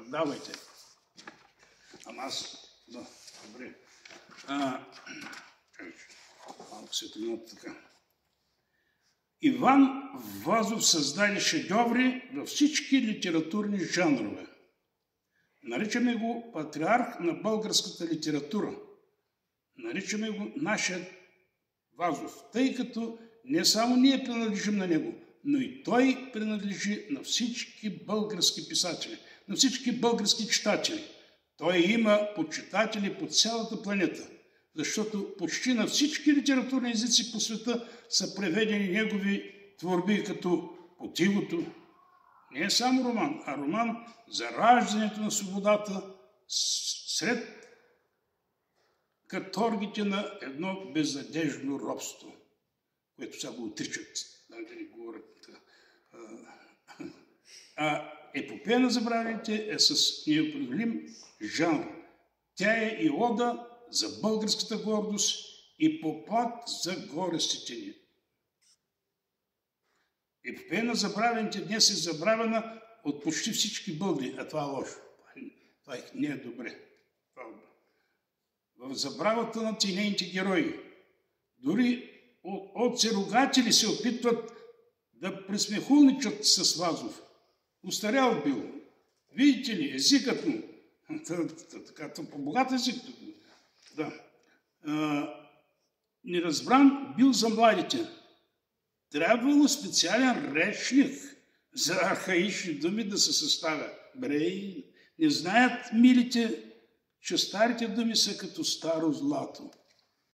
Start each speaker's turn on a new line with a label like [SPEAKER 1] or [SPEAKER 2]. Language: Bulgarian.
[SPEAKER 1] Давайте. Ама аз... Да, добре. Малко светлината така. Иван Вазов създаде шедьоври във всички литературни жанрове. Наричаме го патриарх на българската литература. Наричаме го нашия Вазов, тъй като не само ние принадлежим на него, но и той принадлежи на всички български писатели, на всички български читатели. Той има почитатели по цялата планета, защото почти на всички литературни езици по света са преведени негови творби, като Потилото. Не е само роман, а роман за раждането на свободата сред каторгите на едно безнадежно робство, което сега го отричат, да не говорят. Епопея на забравените е с неопределим жанр. Тя е и ода за българската гордост и поклад за горестите ни. Епопея на забравените днес е забравена от почти всички българи, а това е лошо. Това не е добре. В забравата на нейните герои, дори отцерогатели се опитват да пресмехулничат с Вазов. Устарял бил. Видите ли, езикът му, така, по-богат език. Да. Неразбран бил за младите. Трябвало специален речник за архаични думи да се съставя. Бре, не знаят милите, че старите думи са като старо злато.